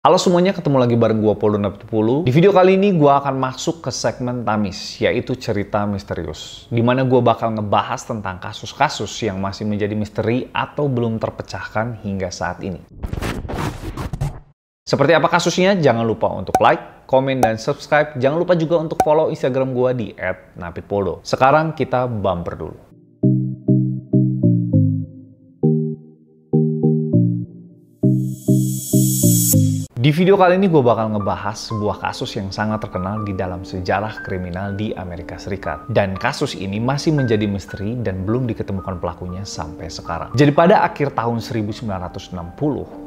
Halo semuanya, ketemu lagi bareng gua Poldo Napitupulu. Di video kali ini gua akan masuk ke segmen Tamis, yaitu cerita misterius. Di mana gua bakal ngebahas tentang kasus-kasus yang masih menjadi misteri atau belum terpecahkan hingga saat ini. Seperti apa kasusnya? Jangan lupa untuk like, komen, dan subscribe. Jangan lupa juga untuk follow Instagram gua di @napitpoldo. Sekarang kita bumper dulu. Di video kali ini gue bakal ngebahas sebuah kasus yang sangat terkenal di dalam sejarah kriminal di Amerika Serikat. Dan kasus ini masih menjadi misteri dan belum diketemukan pelakunya sampai sekarang. Jadi pada akhir tahun 1960,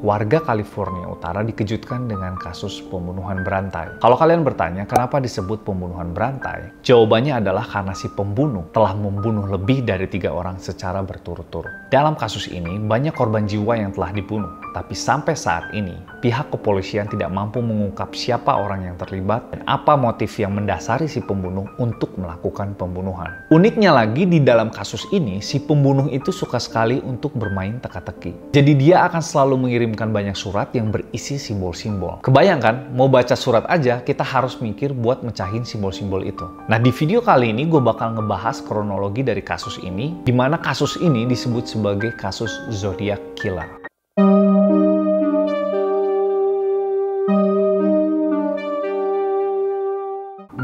warga California Utara dikejutkan dengan kasus pembunuhan berantai. Kalau kalian bertanya kenapa disebut pembunuhan berantai, jawabannya adalah karena si pembunuh telah membunuh lebih dari 3 orang secara berturut-turut. Dalam kasus ini, banyak korban jiwa yang telah dibunuh. Tapi sampai saat ini, pihak kepolisian tidak mampu mengungkap siapa orang yang terlibat dan apa motif yang mendasari si pembunuh untuk melakukan pembunuhan. Uniknya lagi, di dalam kasus ini, si pembunuh itu suka sekali untuk bermain teka-teki. Jadi dia akan selalu mengirimkan banyak surat yang berisi simbol-simbol. Kebayangkan, mau baca surat aja, kita harus mikir buat mecahin simbol-simbol itu. Nah, di video kali ini gue bakal ngebahas kronologi dari kasus ini, di mana kasus ini disebut sebagai kasus Zodiac Killer.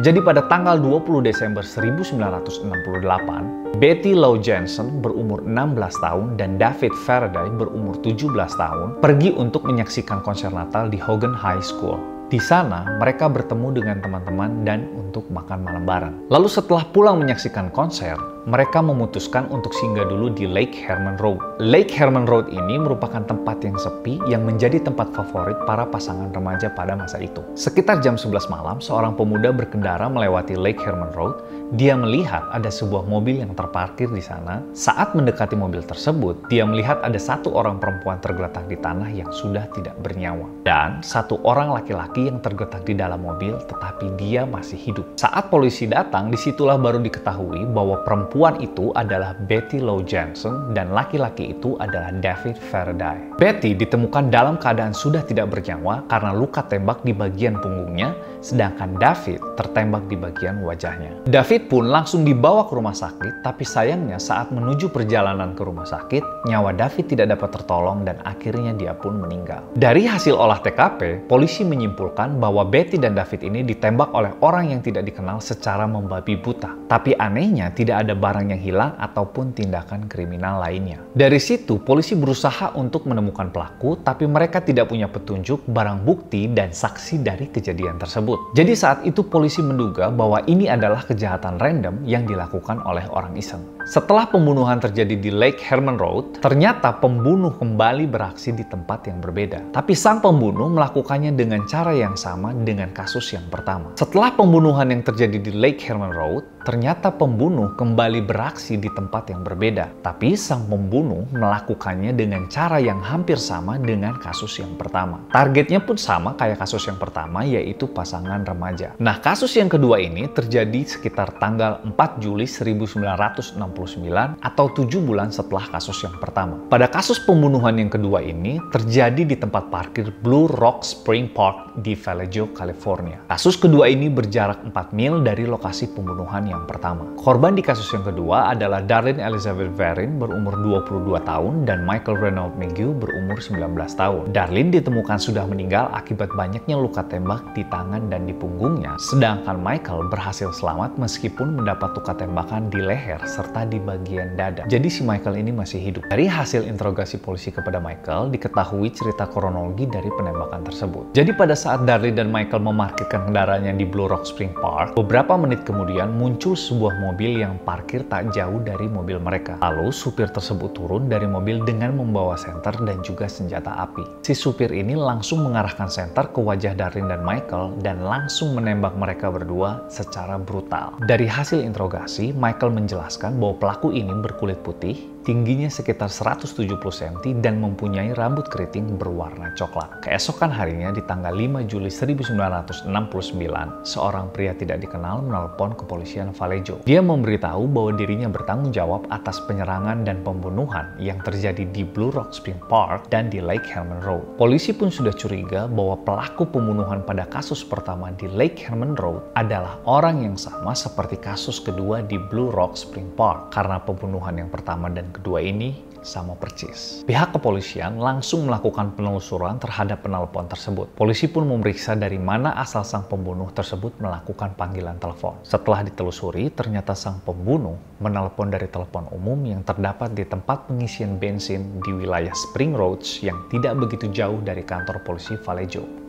Jadi pada tanggal 20 Desember 1968, Betty Lou Jensen berumur 16 tahun dan David Faraday berumur 17 tahun pergi untuk menyaksikan konser Natal di Hogan High School. Di sana, mereka bertemu dengan teman-teman dan untuk makan malam bareng. Lalu setelah pulang menyaksikan konser, mereka memutuskan untuk singgah dulu di Lake Herman Road. Lake Herman Road ini merupakan tempat yang sepi yang menjadi tempat favorit para pasangan remaja pada masa itu. Sekitar jam 11 malam, seorang pemuda berkendara melewati Lake Herman Road. Dia melihat ada sebuah mobil yang terparkir di sana. Saat mendekati mobil tersebut, dia melihat ada satu orang perempuan tergeletak di tanah yang sudah tidak bernyawa. Dan satu orang laki-laki yang tergeletak di dalam mobil, tetapi dia masih hidup. Saat polisi datang, disitulah baru diketahui bahwa perempuan itu adalah Betty Lou Jensen dan laki-laki itu adalah David Faraday. Betty ditemukan dalam keadaan sudah tidak bernyawa karena luka tembak di bagian punggungnya, sedangkan David tertembak di bagian wajahnya. David pun langsung dibawa ke rumah sakit, tapi sayangnya saat menuju perjalanan ke rumah sakit, nyawa David tidak dapat tertolong dan akhirnya dia pun meninggal. Dari hasil olah TKP, polisi menyimpulkan bahwa Betty dan David ini ditembak oleh orang yang tidak dikenal secara membabi buta. Tapi anehnya tidak ada barang yang hilang ataupun tindakan kriminal lainnya. Dari situ, polisi berusaha untuk menemukan pelaku, tapi mereka tidak punya petunjuk, barang bukti, dan saksi dari kejadian tersebut. Jadi saat itu polisi menduga bahwa ini adalah kejahatan random yang dilakukan oleh orang iseng. Setelah pembunuhan terjadi di Lake Herman Road, ternyata pembunuh kembali beraksi di tempat yang berbeda. Tapi sang pembunuh melakukannya dengan cara yang sama dengan kasus yang pertama. Setelah pembunuhan yang terjadi di Lake Herman Road, ternyata pembunuh kembali beraksi di tempat yang berbeda. Tapi sang pembunuh melakukannya dengan cara yang hampir sama dengan kasus yang pertama. Targetnya pun sama kayak kasus yang pertama, yaitu pasangan remaja. Nah, kasus yang kedua ini terjadi sekitar tanggal 4 Juli 1969 atau 7 bulan setelah kasus yang pertama. Pada kasus pembunuhan yang kedua ini terjadi di tempat parkir Blue Rock Spring Park di Vallejo, California. Kasus kedua ini berjarak 4 mil dari lokasi pembunuhan yang pertama. Korban di kasus yang kedua adalah Darlene Elizabeth Varin berumur 22 tahun dan Michael Reynolds McGill berumur 19 tahun. Darlene ditemukan sudah meninggal akibat banyaknya luka tembak di tangan dan di punggungnya, sedangkan Michael berhasil selamat meskipun mendapat luka tembakan di leher serta di bagian dada. Jadi si Michael ini masih hidup. Dari hasil interogasi polisi kepada Michael, diketahui cerita kronologi dari penembakan tersebut. Jadi pada saat Darlene dan Michael memarkirkan kendaraannya di Blue Rock Spring Park, beberapa menit kemudian muncul sebuah mobil yang parkir tak jauh dari mobil mereka. Lalu supir tersebut turun dari mobil dengan membawa senter dan juga senjata api. Si supir ini langsung mengarahkan senter ke wajah Darlene dan Michael dan langsung menembak mereka berdua secara brutal. Dari hasil interogasi, Michael menjelaskan bahwa pelaku ini berkulit putih, tingginya sekitar 170 cm dan mempunyai rambut keriting berwarna coklat. Keesokan harinya di tanggal 5 Juli 1969, seorang pria tidak dikenal menelpon kepolisian Vallejo. Dia memberitahu bahwa dirinya bertanggung jawab atas penyerangan dan pembunuhan yang terjadi di Blue Rock Spring Park dan di Lake Herman Road. Polisi pun sudah curiga bahwa pelaku pembunuhan pada kasus pertama di Lake Herman Road adalah orang yang sama seperti kasus kedua di Blue Rock Spring Park, karena pembunuhan yang pertama dan kedua ini sama persis. Pihak kepolisian langsung melakukan penelusuran terhadap penelpon tersebut. Polisi pun memeriksa dari mana asal sang pembunuh tersebut melakukan panggilan telepon. Setelah ditelusuri, ternyata sang pembunuh menelpon dari telepon umum yang terdapat di tempat pengisian bensin di wilayah Spring Roads yang tidak begitu jauh dari kantor polisi Vallejo.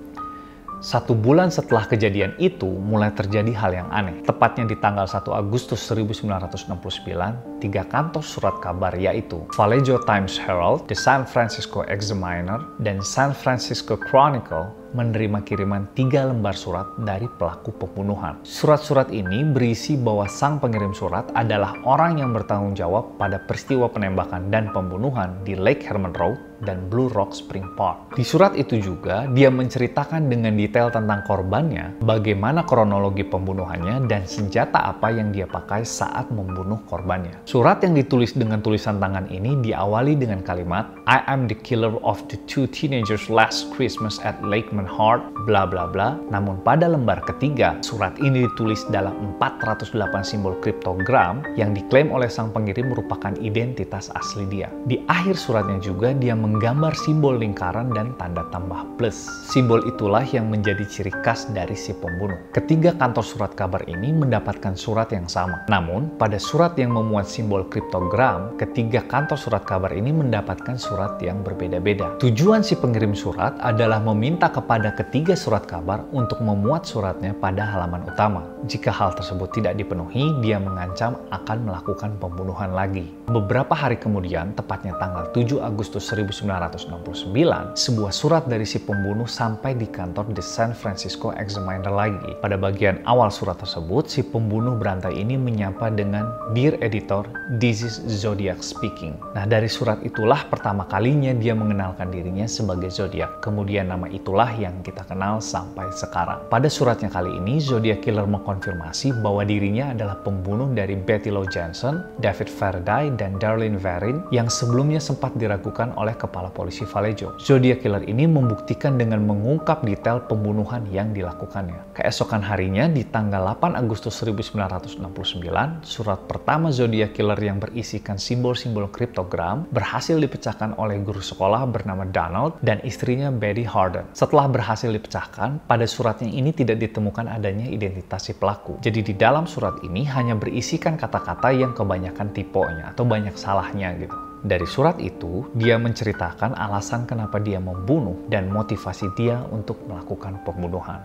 1 bulan setelah kejadian itu, mulai terjadi hal yang aneh. Tepatnya di tanggal 1 Agustus 1969, 3 kantor surat kabar yaitu Vallejo Times-Herald, The San Francisco Examiner, dan San Francisco Chronicle menerima kiriman 3 lembar surat dari pelaku pembunuhan. Surat-surat ini berisi bahwa sang pengirim surat adalah orang yang bertanggung jawab pada peristiwa penembakan dan pembunuhan di Lake Herman Road dan Blue Rock Spring Park. Di surat itu juga, dia menceritakan dengan detail tentang korbannya, bagaimana kronologi pembunuhannya, dan senjata apa yang dia pakai saat membunuh korbannya. Surat yang ditulis dengan tulisan tangan ini diawali dengan kalimat, "I am the killer of the 2 teenagers last Christmas at Lake Manhart, bla bla bla." Namun pada lembar ketiga, surat ini ditulis dalam 408 simbol kriptogram yang diklaim oleh sang pengirim merupakan identitas asli dia. Di akhir suratnya juga dia menggambar simbol lingkaran dan tanda tambah plus. Simbol itulah yang menjadi ciri khas dari si pembunuh. Ketiga kantor surat kabar ini mendapatkan surat yang sama. Namun, pada surat yang memuat simbol kriptogram, ketiga kantor surat kabar ini mendapatkan surat yang berbeda-beda. Tujuan si pengirim surat adalah meminta kepada ketiga surat kabar untuk memuat suratnya pada halaman utama. Jika hal tersebut tidak dipenuhi, dia mengancam akan melakukan pembunuhan lagi. Beberapa hari kemudian, tepatnya tanggal 7 Agustus 1969, sebuah surat dari si pembunuh sampai di kantor The San Francisco Examiner lagi. Pada bagian awal surat tersebut, si pembunuh berantai ini menyapa dengan, "Dear Editor, this is Zodiac speaking." Nah, dari surat itulah pertama kalinya dia mengenalkan dirinya sebagai Zodiac. Kemudian nama itulah yang kita kenal sampai sekarang. Pada suratnya kali ini, Zodiac Killer mengkonfirmasi bahwa dirinya adalah pembunuh dari Betty Lou Jensen, David Faraday, dan Darlene Varin yang sebelumnya sempat diragukan oleh kepala polisi Vallejo. Zodiac Killer ini membuktikan dengan mengungkap detail pembunuhan yang dilakukannya. Keesokan harinya, di tanggal 8 Agustus 1969, surat pertama Zodiac Killer yang berisikan simbol-simbol kriptogram berhasil dipecahkan oleh guru sekolah bernama Donald dan istrinya Betty Harden. Setelah berhasil dipecahkan, pada suratnya ini tidak ditemukan adanya identitas si pelaku. Jadi di dalam surat ini hanya berisikan kata-kata yang kebanyakan tiponya atau banyak salahnya gitu. Dari surat itu, dia menceritakan alasan kenapa dia membunuh dan motivasi dia untuk melakukan pembunuhan.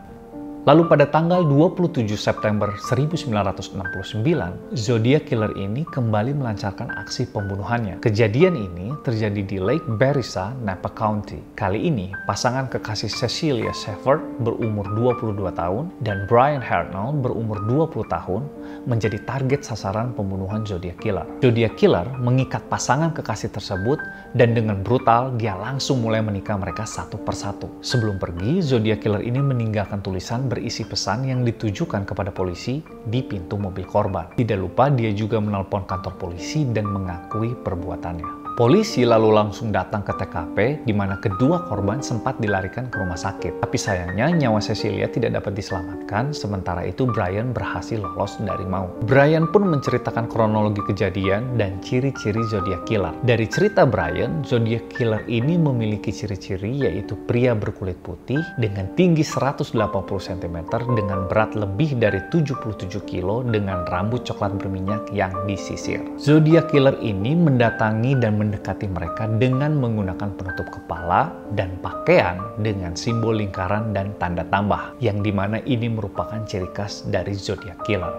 Lalu pada tanggal 27 September 1969, Zodiac Killer ini kembali melancarkan aksi pembunuhannya. Kejadian ini terjadi di Lake Berryessa, Napa County. Kali ini, pasangan kekasih Cecilia Shepard berumur 22 tahun dan Brian Hartnell berumur 20 tahun menjadi target sasaran pembunuhan Zodiac Killer. Zodiac Killer mengikat pasangan kekasih tersebut dan dengan brutal dia langsung mulai menikah mereka satu persatu. Sebelum pergi, Zodiac Killer ini meninggalkan tulisan berisi pesan yang ditujukan kepada polisi di pintu mobil korban. Tidak lupa dia juga menelpon kantor polisi dan mengakui perbuatannya. Polisi lalu langsung datang ke TKP di mana kedua korban sempat dilarikan ke rumah sakit. Tapi sayangnya nyawa Cecilia tidak dapat diselamatkan, sementara itu Brian berhasil lolos dari maut. Brian pun menceritakan kronologi kejadian dan ciri-ciri Zodiac Killer. Dari cerita Brian, Zodiac Killer ini memiliki ciri-ciri yaitu pria berkulit putih dengan tinggi 180 cm dengan berat lebih dari 77 kg dengan rambut coklat berminyak yang disisir. Zodiac Killer ini mendatangi dan mendekati mereka dengan menggunakan penutup kepala dan pakaian dengan simbol lingkaran dan tanda tambah, yang dimana ini merupakan ciri khas dari Zodiac Killer.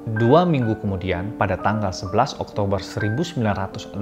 2 minggu kemudian, pada tanggal 11 Oktober 1969,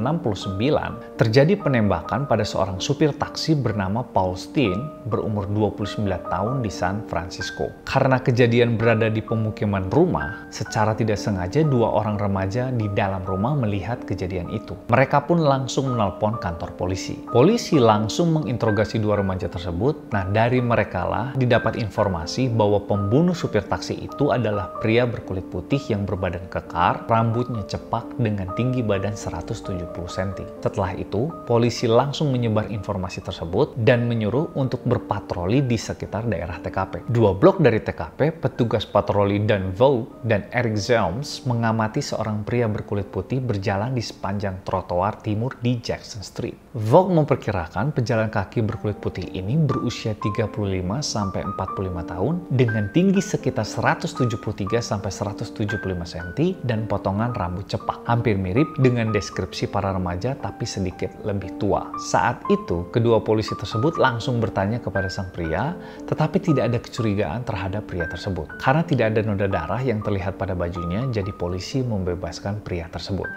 terjadi penembakan pada seorang supir taksi bernama Paul Steen berumur 29 tahun di San Francisco. Karena kejadian berada di pemukiman rumah, secara tidak sengaja 2 orang remaja di dalam rumah melihat kejadian itu. Mereka pun langsung menelpon kantor polisi. Polisi langsung menginterogasi 2 remaja tersebut. Nah, dari merekalah didapat informasi bahwa pembunuh supir taksi itu adalah pria berkulit putih yang berbadan kekar, rambutnya cepak dengan tinggi badan 170 cm. Setelah itu, polisi langsung menyebar informasi tersebut dan menyuruh untuk berpatroli di sekitar daerah TKP. 2 blok dari TKP, petugas patroli Dan Vogt dan Eric Zelms mengamati seorang pria berkulit putih berjalan di sepanjang trotoar timur di Jackson Street. Vogt memperkirakan pejalan kaki berkulit putih ini berusia 35 sampai 45 tahun dengan tinggi sekitar 173 sampai 175 cm dan potongan rambut cepak. Hampir mirip dengan deskripsi para remaja tapi sedikit lebih tua. Saat itu, kedua polisi tersebut langsung bertanya kepada sang pria, tetapi tidak ada kecurigaan terhadap pria tersebut. Karena tidak ada noda darah yang terlihat pada bajunya, jadi polisi membebaskan pria tersebut.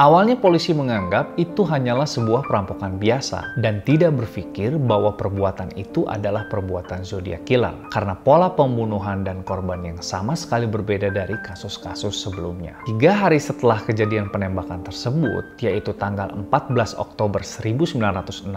Awalnya polisi menganggap itu hanyalah sebuah perampokan biasa dan tidak berpikir bahwa perbuatan itu adalah perbuatan Zodiac Killer karena pola pembunuhan dan korban yang sama sekali berbeda dari kasus-kasus sebelumnya. 3 hari setelah kejadian penembakan tersebut, yaitu tanggal 14 Oktober 1969,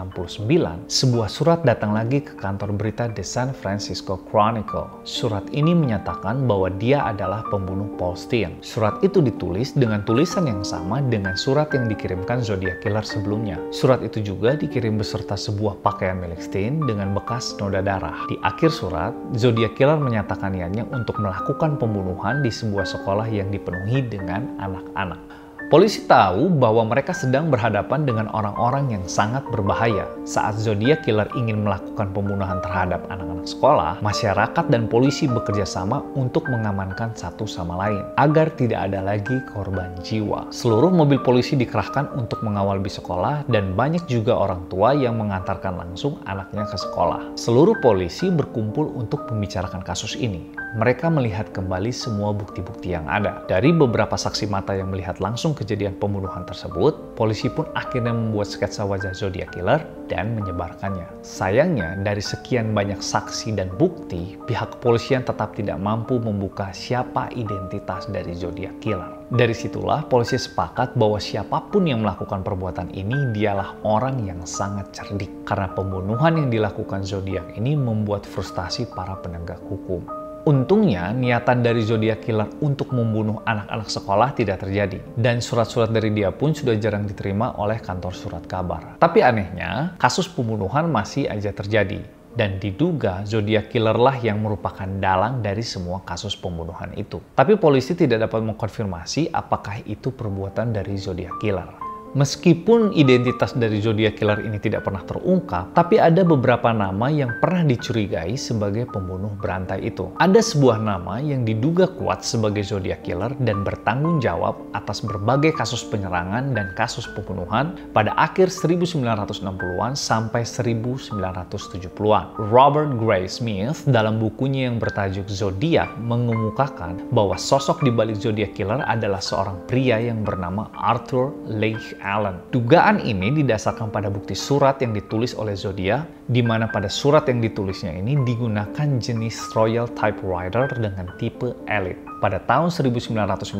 sebuah surat datang lagi ke kantor berita The San Francisco Chronicle. Surat ini menyatakan bahwa dia adalah pembunuh Paul Steen. Surat itu ditulis dengan tulisan yang sama dengan surat yang dikirimkan Zodiac Killer sebelumnya. Surat itu juga dikirim beserta sebuah pakaian milik Steen dengan bekas noda darah. Di akhir surat, Zodiac Killer menyatakan niatnya untuk melakukan pembunuhan di sebuah sekolah yang dipenuhi dengan anak-anak. Polisi tahu bahwa mereka sedang berhadapan dengan orang-orang yang sangat berbahaya. Saat Zodiac Killer ingin melakukan pembunuhan terhadap anak-anak sekolah, masyarakat dan polisi bekerja sama untuk mengamankan satu sama lain, agar tidak ada lagi korban jiwa. Seluruh mobil polisi dikerahkan untuk mengawal bis sekolah dan banyak juga orang tua yang mengantarkan langsung anaknya ke sekolah. Seluruh polisi berkumpul untuk membicarakan kasus ini. Mereka melihat kembali semua bukti-bukti yang ada. Dari beberapa saksi mata yang melihat langsung kejadian pembunuhan tersebut, polisi pun akhirnya membuat sketsa wajah Zodiac Killer dan menyebarkannya. Sayangnya, dari sekian banyak saksi dan bukti, pihak kepolisian tetap tidak mampu membuka siapa identitas dari Zodiac Killer. Dari situlah polisi sepakat bahwa siapapun yang melakukan perbuatan ini dialah orang yang sangat cerdik. Karena pembunuhan yang dilakukan Zodiac ini membuat frustasi para penegak hukum. Untungnya, niatan dari Zodiac Killer untuk membunuh anak-anak sekolah tidak terjadi. Dan surat-surat dari dia pun sudah jarang diterima oleh kantor surat kabar. Tapi anehnya, kasus pembunuhan masih aja terjadi. Dan diduga Zodiac Killer lah yang merupakan dalang dari semua kasus pembunuhan itu. Tapi polisi tidak dapat mengkonfirmasi apakah itu perbuatan dari Zodiac Killer. Meskipun identitas dari Zodiac Killer ini tidak pernah terungkap, tapi ada beberapa nama yang pernah dicurigai sebagai pembunuh berantai itu. Ada sebuah nama yang diduga kuat sebagai Zodiac Killer dan bertanggung jawab atas berbagai kasus penyerangan dan kasus pembunuhan pada akhir 1960-an sampai 1970-an. Robert Gray Smith dalam bukunya yang bertajuk Zodiac mengemukakan bahwa sosok di balik Zodiac Killer adalah seorang pria yang bernama Arthur Leigh Allen. Dugaan ini didasarkan pada bukti surat yang ditulis oleh Zodiac, di mana pada surat yang ditulisnya ini digunakan jenis Royal Typewriter dengan tipe Elite. Pada tahun 1991,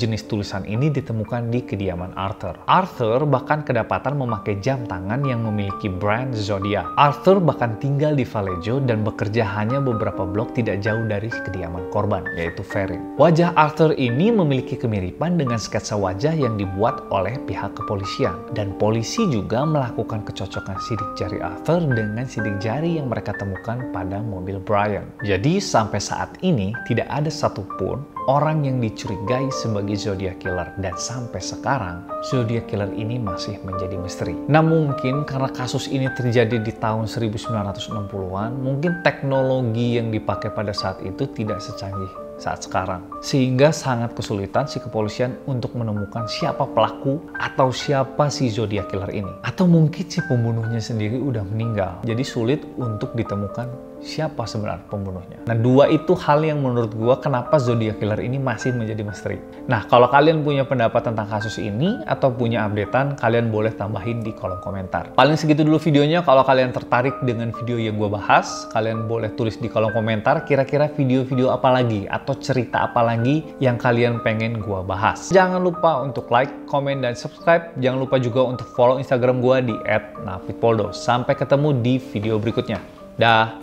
jenis tulisan ini ditemukan di kediaman Arthur. Arthur bahkan kedapatan memakai jam tangan yang memiliki brand Zodiac. Arthur bahkan tinggal di Vallejo dan bekerja hanya beberapa blok tidak jauh dari kediaman korban, yaitu Ferrin. Wajah Arthur ini memiliki kemiripan dengan sketsa wajah yang dibuat oleh pihak kepolisian. Dan polisi juga melakukan kecocokan sidik jari Arthur dengan sidik jari yang mereka temukan pada mobil Brian. Jadi sampai saat ini tidak ada satupun orang yang dicurigai sebagai Zodiac Killer, dan sampai sekarang Zodiac Killer ini masih menjadi misteri. Nah, mungkin karena kasus ini terjadi di tahun 1960-an, mungkin teknologi yang dipakai pada saat itu tidak secanggih saat sekarang, sehingga sangat kesulitan si kepolisian untuk menemukan siapa pelaku atau siapa si Zodiac Killer ini. Atau mungkin si pembunuhnya sendiri udah meninggal, jadi sulit untuk ditemukan siapa sebenarnya pembunuhnya. Nah, dua itu hal yang menurut gue kenapa Zodiac Killer ini masih menjadi misteri. Nah, kalau kalian punya pendapat tentang kasus ini atau punya updatean, kalian boleh tambahin di kolom komentar. Paling segitu dulu videonya. Kalau kalian tertarik dengan video yang gue bahas, kalian boleh tulis di kolom komentar kira-kira video-video apa lagi atau cerita apa lagi yang kalian pengen gue bahas. Jangan lupa untuk like, komen, dan subscribe. Jangan lupa juga untuk follow Instagram gue di @nafitpoldo. Sampai ketemu di video berikutnya. Dah.